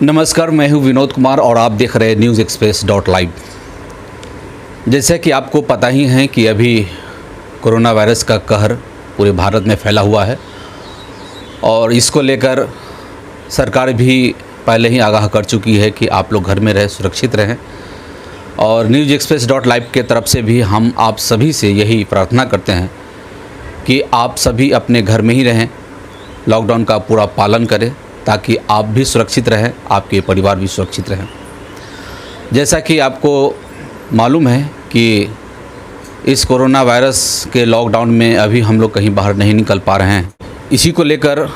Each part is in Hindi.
नमस्कार, मैं हूं विनोद कुमार और आप देख रहे हैं न्यूज़ एक्सप्रेस .live। जैसे कि आपको पता ही है कि अभी कोरोना वायरस का कहर पूरे भारत में फैला हुआ है और इसको लेकर सरकार भी पहले ही आगाह कर चुकी है कि आप लोग घर में रहें, सुरक्षित रहें। और न्यूज़ एक्सप्रेस .live के तरफ से भी हम आप सभी से यही प्रार्थना करते हैं कि आप सभी अपने घर में ही रहें, लॉकडाउन का पूरा पालन करें ताकि आप भी सुरक्षित रहें, आपके परिवार भी सुरक्षित रहें। जैसा कि आपको मालूम है कि इस कोरोना वायरस के लॉकडाउन में अभी हम लोग कहीं बाहर नहीं निकल पा रहे हैं। इसी को लेकर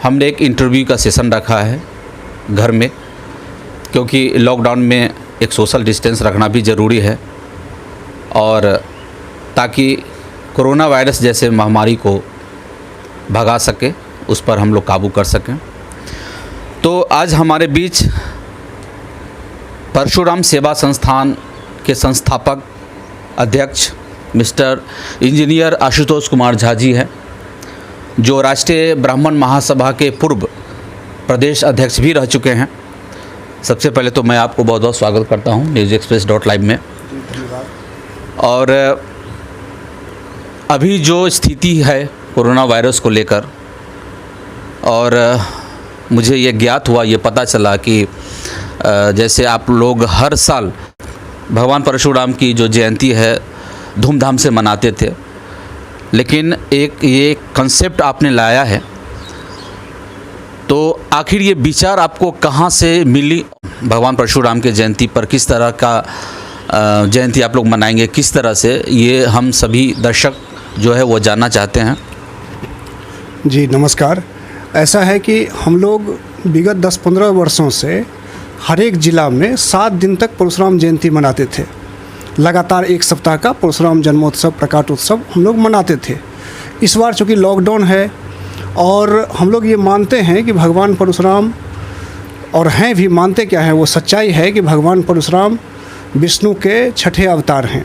हमने एक इंटरव्यू का सेशन रखा है घर में, क्योंकि लॉकडाउन में एक सोशल डिस्टेंस रखना भी ज़रूरी है और ताकि कोरोना वायरस जैसे महामारी को भगा सके, उस पर हम लोग काबू कर सकें। तो आज हमारे बीच परशुराम सेवा संस्थान के संस्थापक अध्यक्ष मिस्टर इंजीनियर आशुतोष कुमार झा जी हैं, जो राष्ट्रीय ब्राह्मण महासभा के पूर्व प्रदेश अध्यक्ष भी रह चुके हैं। सबसे पहले तो मैं आपको बहुत बहुत स्वागत करता हूं न्यूज़ एक्सप्रेस .live में। और अभी जो स्थिति है कोरोना वायरस को लेकर, और मुझे ये ज्ञात हुआ, ये पता चला कि जैसे आप लोग हर साल भगवान परशुराम की जो जयंती है धूमधाम से मनाते थे, लेकिन एक ये कंसेप्ट आपने लाया है, तो आखिर ये विचार आपको कहाँ से मिली? भगवान परशुराम के जयंती पर किस तरह का जयंती आप लोग मनाएंगे, किस तरह से, ये हम सभी दर्शक जो है वो जानना चाहते हैं। जी नमस्कार। ऐसा है कि हम लोग विगत 10-15 वर्षों से हर एक ज़िला में 7 दिन तक परशुराम जयंती मनाते थे। लगातार एक सप्ताह का परशुराम जन्मोत्सव, प्रकाशोत्सव हम लोग मनाते थे। इस बार चूँकि लॉकडाउन है और हम लोग ये मानते हैं कि भगवान परशुराम, और हैं भी, मानते क्या हैं, वो सच्चाई है कि भगवान परशुराम विष्णु के 6ठे अवतार हैं।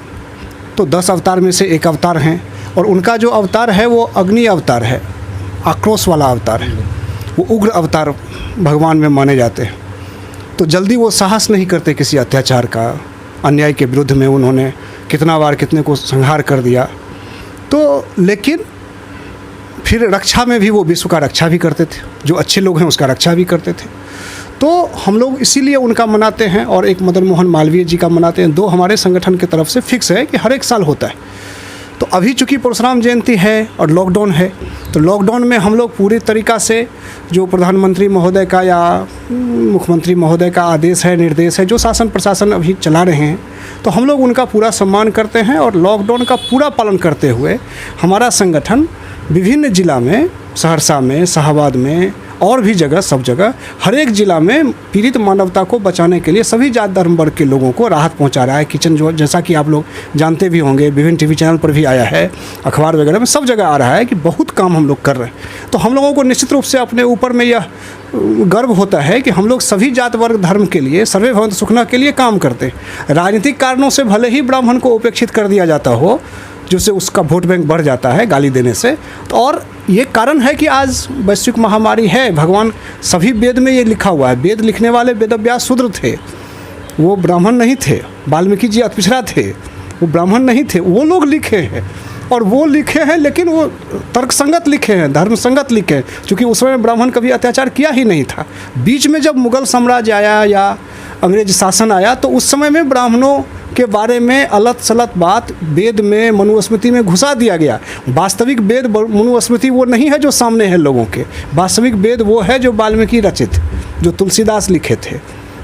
तो 10 अवतार में से एक अवतार हैं और उनका जो अवतार है वो अग्नि अवतार है, आक्रोश वाला अवतार है। वो उग्र अवतार भगवान में माने जाते हैं। तो जल्दी वो साहस नहीं करते किसी अत्याचार का, अन्याय के विरुद्ध में उन्होंने कितना बार कितने को संहार कर दिया। तो लेकिन फिर रक्षा में भी वो विश्व का रक्षा भी करते थे, जो अच्छे लोग हैं उसका रक्षा भी करते थे। तो हम लोग इसीलिए उनका मनाते हैं और एक मदन मोहन मालवीय जी का मनाते हैं। 2 हमारे संगठन की तरफ से फिक्स है कि हर एक साल होता है। तो अभी चूँकि परशुराम जयंती है और लॉकडाउन है, तो लॉकडाउन में हम लोग पूरी तरीक़ा से जो प्रधानमंत्री महोदय का या मुख्यमंत्री महोदय का आदेश है, निर्देश है, जो शासन प्रशासन अभी चला रहे हैं, तो हम लोग उनका पूरा सम्मान करते हैं और लॉकडाउन का पूरा पालन करते हुए हमारा संगठन विभिन्न ज़िला में, सहरसा में, शाहाबाद में और भी जगह, सब जगह, हर एक ज़िला में पीड़ित मानवता को बचाने के लिए सभी जात धर्म वर्ग के लोगों को राहत पहुंचा रहा है। किचन जो, जैसा कि आप लोग जानते भी होंगे, विभिन्न टीवी चैनल पर भी आया है, अखबार वगैरह में सब जगह आ रहा है कि बहुत काम हम लोग कर रहे हैं। तो हम लोगों को निश्चित रूप से अपने ऊपर में यह गर्व होता है कि हम लोग सभी जात वर्ग धर्म के लिए, सर्वे भवन्तु सुखिनः के लिए काम करते हैं। राजनीतिक कारणों से भले ही ब्राह्मण को उपेक्षित कर दिया जाता हो, जिससे उसका वोट बैंक बढ़ जाता है गाली देने से, तो और ये कारण है कि आज वैश्विक महामारी है। भगवान, सभी वेद में ये लिखा हुआ है। वेद लिखने वाले वेदव्यास शूद्र थे, वो ब्राह्मण नहीं थे। वाल्मीकि जी अतिपिछड़ा थे, वो ब्राह्मण नहीं थे। वो लोग लिखे हैं और वो लिखे हैं, लेकिन वो तर्कसंगत लिखे हैं, धर्म संगत लिखे हैं, क्योंकि उस समय ब्राह्मण कभी अत्याचार किया ही नहीं था। बीच में जब मुग़ल साम्राज्य आया या अंग्रेज शासन आया, तो उस समय में ब्राह्मणों के बारे में अलत सलत बात वेद में, मनुस्मृति में घुसा दिया गया। वास्तविक वेद मनुस्मृति वो नहीं है जो सामने है लोगों के। वास्तविक वेद वो है जो वाल्मीकि रचित, जो तुलसीदास लिखे थे,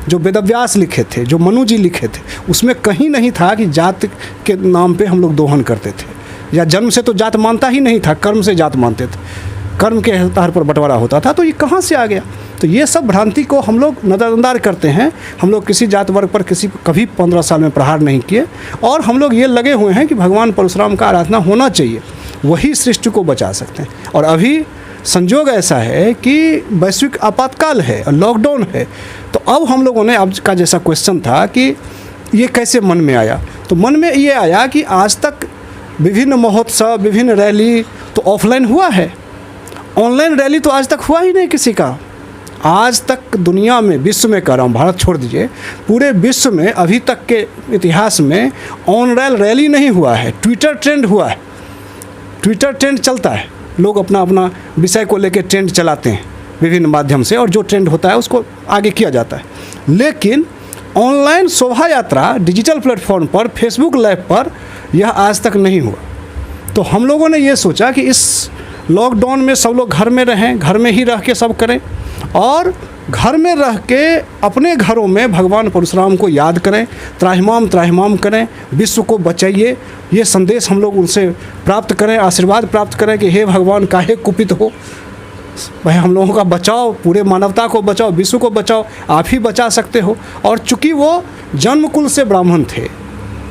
जो वेदव्यास लिखे थे, जो मनु जी लिखे थे। उसमें कहीं नहीं था कि जात के नाम पे हम लोग दोहन करते थे, या जन्म से तो जात मानता ही नहीं था, कर्म से जात मानते थे, कर्म के आधार पर बंटवारा होता था। तो ये कहाँ से आ गया? तो ये सब भ्रांति को हम लोग नज़रअंदाज करते हैं। हम लोग किसी जात वर्ग पर कभी 15 साल में प्रहार नहीं किए और हम लोग ये लगे हुए हैं कि भगवान परशुराम का आराधना होना चाहिए, वही सृष्टि को बचा सकते हैं। और अभी संजोग ऐसा है कि वैश्विक आपातकाल है और लॉकडाउन है। तो अब हम लोगों ने, अब का जैसा क्वेश्चन था कि ये कैसे मन में आया, तो मन में ये आया कि आज तक विभिन्न महोत्सव, विभिन्न रैली तो ऑफलाइन हुआ है, ऑनलाइन रैली तो आज तक हुआ ही नहीं किसी का। आज तक दुनिया में, विश्व में कह रहा हूँ, भारत छोड़ दीजिए, पूरे विश्व में अभी तक के इतिहास में ऑनलाइन रैली नहीं हुआ है, ट्विटर ट्रेंड हुआ है। ट्विटर ट्रेंड चलता है, लोग अपना अपना विषय को लेकर ट्रेंड चलाते हैं विभिन्न माध्यम से, और जो ट्रेंड होता है उसको आगे किया जाता है। लेकिन ऑनलाइन शोभा यात्रा डिजिटल प्लेटफॉर्म पर, फेसबुक लाइव पर, यह आज तक नहीं हुआ। तो हम लोगों ने ये सोचा कि इस लॉकडाउन में सब लोग घर में रहें, घर में ही रह के सब करें, और घर में रह के अपने घरों में भगवान परशुराम को याद करें, त्राहिमाम त्राहिमाम करें, विश्व को बचाइए। ये संदेश हम लोग उनसे प्राप्त करें, आशीर्वाद प्राप्त करें कि हे भगवान, काहे कुपित हो, भाई हम लोगों का बचाओ, पूरे मानवता को बचाओ, विश्व को बचाओ, आप ही बचा सकते हो। और चूँकि वो जन्मकुल से ब्राह्मण थे,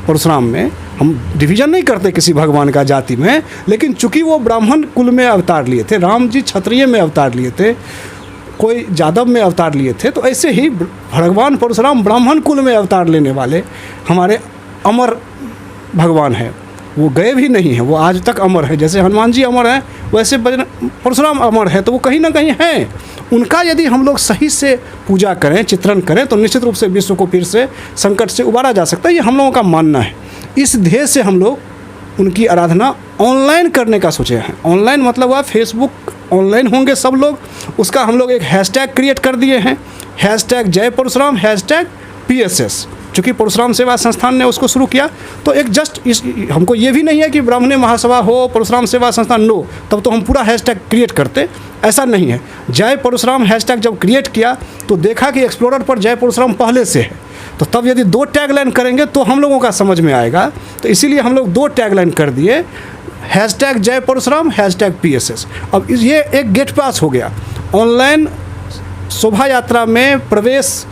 परशुराम में हम डिवीज़न नहीं करते किसी भगवान का जाति में, लेकिन चूँकि वो ब्राह्मण कुल में अवतार लिए थे, राम जी क्षत्रिय में अवतार लिए थे, कोई यादव में अवतार लिए थे, तो ऐसे ही भगवान परशुराम ब्राह्मण कुल में अवतार लेने वाले हमारे अमर भगवान हैं। वो गए भी नहीं हैं, वो आज तक अमर है। जैसे हनुमान जी अमर हैं, वैसे परशुराम अमर है, तो वो कहीं ना कहीं हैं। उनका यदि हम लोग सही से पूजा करें, चित्रण करें, तो निश्चित रूप से विश्व को फिर से संकट से उबारा जा सकता है। ये हम लोगों का मानना है। इस ध्येय से हम लोग उनकी आराधना ऑनलाइन करने का सोचे हैं। ऑनलाइन मतलब हुआ फेसबुक, ऑनलाइन होंगे सब लोग, उसका हम लोग एक हैशटैग क्रिएट कर दिए हैं, हैशटैग जय परशुराम, हैशटैग PSS। चूँकि परशुराम सेवा संस्थान ने उसको शुरू किया, तो एक जस्ट इस, हमको ये भी नहीं है कि ब्राह्मणी महासभा हो, परशुराम सेवा संस्थान, नो, तब तो हम पूरा हैशटैग क्रिएट करते, ऐसा नहीं है। जय परशुराम हैशटैग जब क्रिएट किया तो देखा कि एक्सप्लोरर पर जय परशुराम पहले से है, तो तब यदि 2 टैगलाइन करेंगे तो हम लोगों का समझ में आएगा। तो इसीलिए हम लोग 2 टैगलाइन कर दिए, हैशटैग जय परशुराम, हैशटैग PSS। अब ये एक गेट पास हो गया। ऑनलाइन शोभा यात्रा में प्रवेश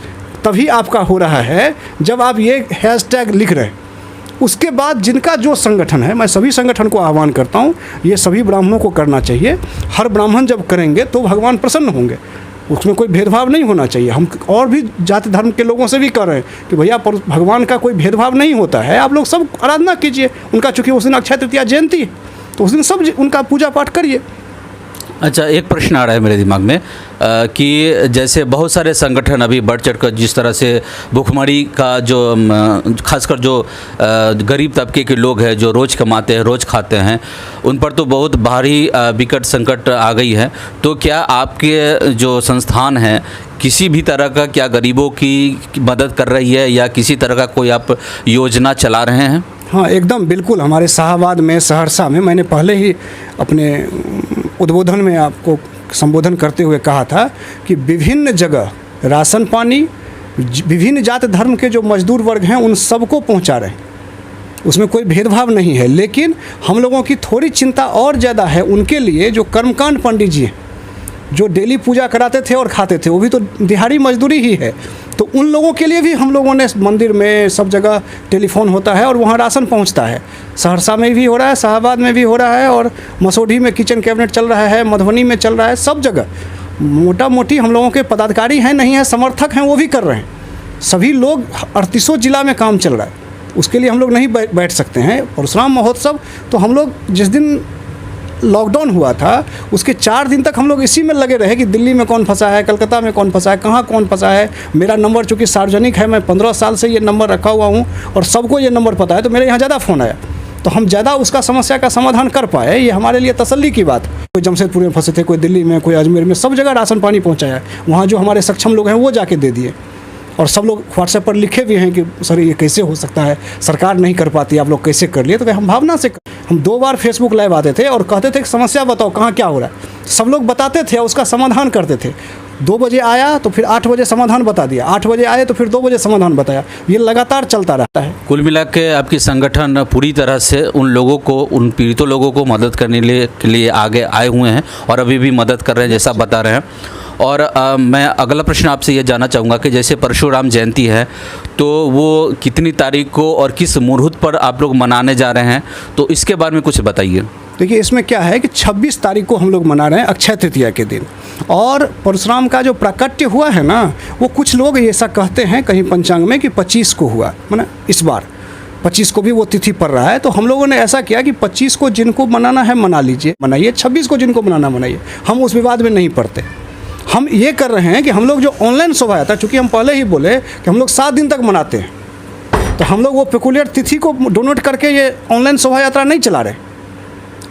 तभी आपका हो रहा है जब आप ये हैशटैग लिख रहे हैं। उसके बाद जिनका जो संगठन है, मैं सभी संगठन को आह्वान करता हूँ, ये सभी ब्राह्मणों को करना चाहिए। हर ब्राह्मण जब करेंगे तो भगवान प्रसन्न होंगे, उसमें कोई भेदभाव नहीं होना चाहिए। हम और भी जाति धर्म के लोगों से भी कह रहे हैं कि भैया भगवान का कोई भेदभाव नहीं होता है, आप लोग सब आराधना कीजिए उनका। चूँकि उस दिन अक्षय तृतीया जयंती है, तो उस दिन सब उनका पूजा पाठ करिए। अच्छा, एक प्रश्न आ रहा है मेरे दिमाग में कि जैसे बहुत सारे संगठन अभी बढ़ चढ़ कर जिस तरह से भुखमरी का जो खासकर जो गरीब तबके के लोग हैं जो रोज़ कमाते हैं, रोज़ खाते हैं, उन पर तो बहुत भारी विकट संकट आ गई है। तो क्या आपके जो संस्थान है किसी भी तरह का क्या गरीबों की मदद कर रही है, या किसी तरह का कोई आप योजना चला रहे हैं? हाँ, एकदम बिल्कुल। हमारे शाहबाद में, सहरसा में, मैंने पहले ही अपने उद्बोधन में आपको संबोधन करते हुए कहा था कि विभिन्न जगह राशन पानी विभिन्न जाति धर्म के जो मजदूर वर्ग हैं उन सबको पहुंचा रहे हैं, उसमें कोई भेदभाव नहीं है। लेकिन हम लोगों की थोड़ी चिंता और ज़्यादा है उनके लिए जो कर्मकांड पंडित जी हैं, जो डेली पूजा कराते थे और खाते थे, वो भी तो दिहाड़ी मजदूरी ही है। तो उन लोगों के लिए भी हम लोगों ने मंदिर में सब जगह टेलीफोन होता है और वहाँ राशन पहुँचता है। सहरसा में भी हो रहा है, शाहबाद में भी हो रहा है, और मसौढ़ी में किचन कैबिनेट चल रहा है, मधुबनी में चल रहा है, सब जगह मोटा मोटी हम लोगों के पदाधिकारी हैं, नहीं हैं, समर्थक हैं, वो भी कर रहे हैं। सभी लोग 38 जिला में काम चल रहा है, उसके लिए हम लोग नहीं बैठ सकते हैं। परशुराम महोत्सव तो हम लोग जिस दिन लॉकडाउन हुआ था उसके 4 दिन तक हम लोग इसी में लगे रहे कि दिल्ली में कौन फंसा है, कलकत्ता में कौन फंसा है, कहाँ कौन फंसा है। मेरा नंबर चूँकि सार्वजनिक है, मैं 15 साल से ये नंबर रखा हुआ हूँ और सबको ये नंबर पता है, तो मेरे यहाँ ज़्यादा फ़ोन आया, तो हम ज़्यादा उसका समस्या का समाधान कर पाए। ये हमारे लिए तसल्ली की बात। कोई जमशेदपुर में फंसे थे, कोई दिल्ली में, कोई अजमेर में, सब जगह राशन पानी पहुँचाया। वहाँ जो हमारे सक्षम लोग हैं वो जाके दे दिए, और सब लोग व्हाट्सएप पर लिखे भी हैं कि सर ये कैसे हो सकता है, सरकार नहीं कर पाती, आप लोग कैसे कर लिए। तो हम भावना से, हम 2 बार फेसबुक लाइव आते थे और कहते थे कि समस्या बताओ कहाँ क्या हो रहा है, सब लोग बताते थे और उसका समाधान करते थे। 2 बजे आया तो फिर 8 बजे समाधान बता दिया, 8 बजे आए तो फिर 2 बजे समाधान बताया। ये लगातार चलता रहता है। कुल मिला के आपकी संगठन पूरी तरह से उन लोगों को, उन पीड़ितों लोगों को मदद करने के लिए आगे आए हुए हैं और अभी भी मदद कर रहे हैं, जैसा बता रहे हैं। और मैं अगला प्रश्न आपसे ये जानना चाहूँगा कि जैसे परशुराम जयंती है, तो वो कितनी तारीख को और किस मुहूर्त पर आप लोग मनाने जा रहे हैं, तो इसके बारे में कुछ बताइए। देखिए, इसमें क्या है कि 26 तारीख को हम लोग मना रहे हैं, अक्षय तृतीया के दिन। और परशुराम का जो प्राकट्य हुआ है ना, वो कुछ लोग ऐसा कहते हैं कहीं पंचांग में कि 25 को हुआ, माना इस बार 25 को भी वो तिथि पड़ रहा है। तो हम लोगों ने ऐसा किया कि 25 को जिनको मनाना है मना लीजिए, मनाइए, 26 को जिनको मनाना मनाइए, हम उस विवाद में नहीं पड़ते। हम ये कर रहे हैं कि हम लोग जो ऑनलाइन शोभा यात्रा, चूँकि हम पहले ही बोले कि हम लोग 7 दिन तक मनाते हैं, तो हम लोग वो पेकुलियर तिथि को डोनेट करके ये ऑनलाइन शोभा यात्रा नहीं चला रहे।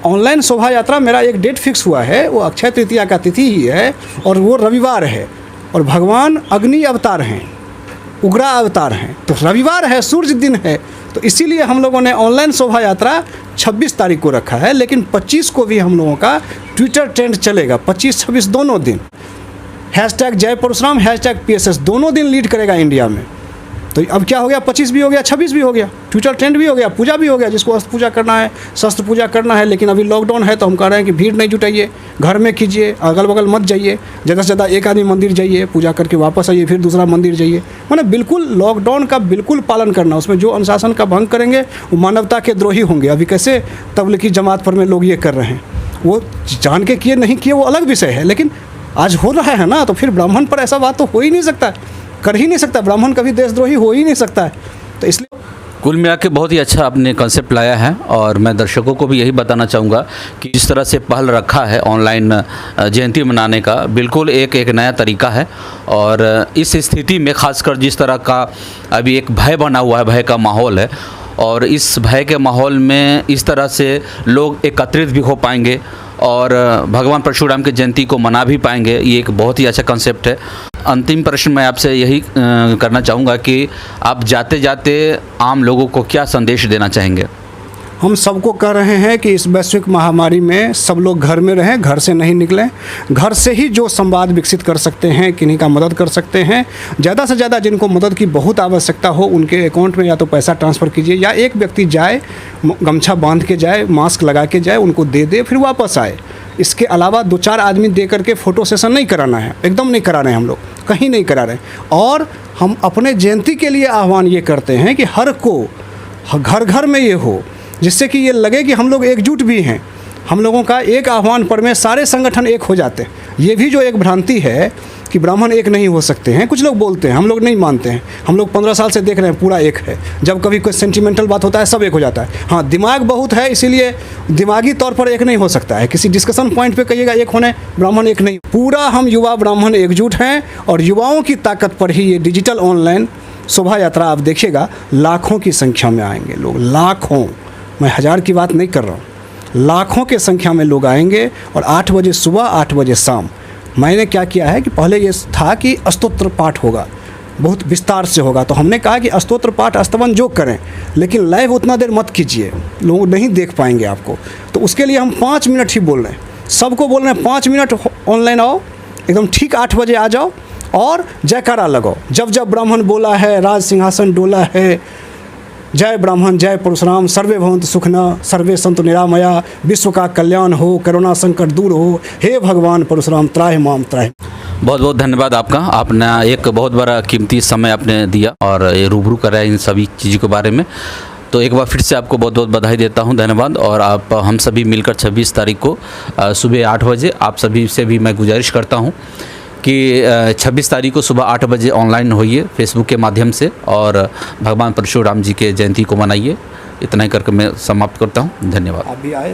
ऑनलाइन शोभा यात्रा मेरा एक डेट फिक्स हुआ है, वो अक्षय तृतीया का तिथि ही है और वो रविवार है, और भगवान अग्नि अवतार हैं, उग्रा अवतार हैं, तो रविवार है, सूर्य दिन है, तो इसीलिए हम लोगों ने ऑनलाइन शोभा यात्रा 26 तारीख को रखा है। लेकिन 25 को भी हम लोगों का ट्विटर ट्रेंड चलेगा, 25-26 दोनों दिन। हैशटैग जय परशुराम, हैशटैग PSS दोनों दिन लीड करेगा इंडिया में। तो अब क्या हो गया, 25 भी हो गया, 26 भी हो गया, ट्विटर ट्रेंड भी हो गया, पूजा भी हो गया, जिसको अस्त्र पूजा करना है, शस्त्र पूजा करना है। लेकिन अभी लॉकडाउन है तो हम कह रहे हैं कि भीड़ नहीं जुटाइए, घर में कीजिए, अगल बगल मत जाइए, ज़्यादा से ज़्यादा एक आदमी मंदिर जाइए, पूजा करके वापस आइए, फिर दूसरा मंदिर जाइए। माने बिल्कुल लॉकडाउन का बिल्कुल पालन करना। उसमें जो अनुशासन का भंग करेंगे वो मानवता के द्रोही होंगे। अभी कैसे तबलीगी जमात पर में लोग ये कर रहे हैं, वो जान के किए नहीं किए वो अलग विषय है, लेकिन आज हो रहा है ना, तो फिर ब्राह्मण पर ऐसा बात तो हो ही नहीं सकता, कर ही नहीं सकता, ब्राह्मण कभी देशद्रोही हो ही नहीं सकता है। तो इसलिए कुल मिला के बहुत ही अच्छा आपने कंसेप्ट लाया है, और मैं दर्शकों को भी यही बताना चाहूँगा कि जिस तरह से पहल रखा है ऑनलाइन जयंती मनाने का, बिल्कुल एक नया तरीका है। और इस स्थिति में खासकर जिस तरह का अभी एक भय बना हुआ है, भय का माहौल है, और इस भय के माहौल में इस तरह से लोग एकत्रित भी हो पाएंगे और भगवान परशुराम की जयंती को मना भी पाएंगे, ये एक बहुत ही अच्छा कंसेप्ट है। अंतिम प्रश्न मैं आपसे यही करना चाहूँगा कि आप जाते जाते आम लोगों को क्या संदेश देना चाहेंगे? हम सबको कह रहे हैं कि इस वैश्विक महामारी में सब लोग घर में रहें, घर से नहीं निकलें। घर से ही जो संवाद विकसित कर सकते हैं, किन्हीं का मदद कर सकते हैं, ज़्यादा से ज़्यादा जिनको मदद की बहुत आवश्यकता हो उनके अकाउंट में या तो पैसा ट्रांसफ़र कीजिए, या एक व्यक्ति जाए, गमछा बांध के जाए, मास्क लगा के जाए, उनको दे दे, फिर वापस आए। इसके अलावा 2-4 आदमी दे करके फ़ोटो सेशन नहीं कराना है, एकदम नहीं करा रहे हैं, हम लोग कहीं नहीं करा रहे। और हम अपने जयंती के लिए आह्वान ये करते हैं कि हर को घर घर में ये हो, जिससे कि ये लगे कि हम लोग एकजुट भी हैं। हम लोगों का एक आह्वान पर में सारे संगठन एक हो जाते हैं। ये भी जो एक भ्रांति है कि ब्राह्मण एक नहीं हो सकते हैं, कुछ लोग बोलते हैं, हम लोग नहीं मानते हैं। हम लोग 15 साल से देख रहे हैं, पूरा एक है। जब कभी कोई सेंटिमेंटल बात होता है सब एक हो जाता है। हाँ, दिमाग बहुत है, इसीलिए दिमागी तौर पर एक नहीं हो सकता है। किसी डिस्कशन पॉइंट पे कहिएगा एक होने, ब्राह्मण एक नहीं। पूरा हम युवा ब्राह्मण एकजुट हैं, और युवाओं की ताकत पर ही ये डिजिटल ऑनलाइन शोभा यात्रा आप देखिएगा, लाखों की संख्या में आएंगे लोग, लाखों, मैं 1000 की बात नहीं कर रहा हूँ, लाखों के संख्या में लोग आएंगे। और 8 बजे सुबह, 8 बजे शाम। मैंने क्या किया है कि पहले ये था कि स्तोत्र पाठ होगा, बहुत विस्तार से होगा, तो हमने कहा कि स्तोत्र पाठ स्तवन जो करें, लेकिन लाइव उतना देर मत कीजिए, लोग नहीं देख पाएंगे आपको। तो उसके लिए हम 5 मिनट ही बोल रहे हैं, सबको बोल रहे हैं 5 मिनट ऑनलाइन आओ, एकदम ठीक 8 बजे आ जाओ और जयकारा लगाओ। जब जब ब्राह्मण बोला है, राज सिंहासन डोला है, जय ब्राह्मण, जय परशुराम, सर्वे भवन्तु सुखिनः, सर्वे सन्तु निरामया, विश्व का कल्याण हो, करुणा संकट दूर हो, हे भगवान परशुराम त्राहि माम त्राहि। बहुत बहुत धन्यवाद आपका। आपने एक बहुत बड़ा कीमती समय आपने दिया और ये रूबरू कराया इन सभी चीज़ों के बारे में। तो एक बार फिर से आपको बहुत बहुत बधाई देता हूं, धन्यवाद। और आप हम सभी मिलकर 26 तारीख को सुबह 8 बजे आप सभी से भी मैं गुजारिश करता हूं कि 26 तारीख को सुबह 8 बजे ऑनलाइन होइए फेसबुक के माध्यम से और भगवान परशुराम जी के जयंती को मनाइए। इतना ही करके मैं समाप्त करता हूँ। धन्यवाद। आप भी आए।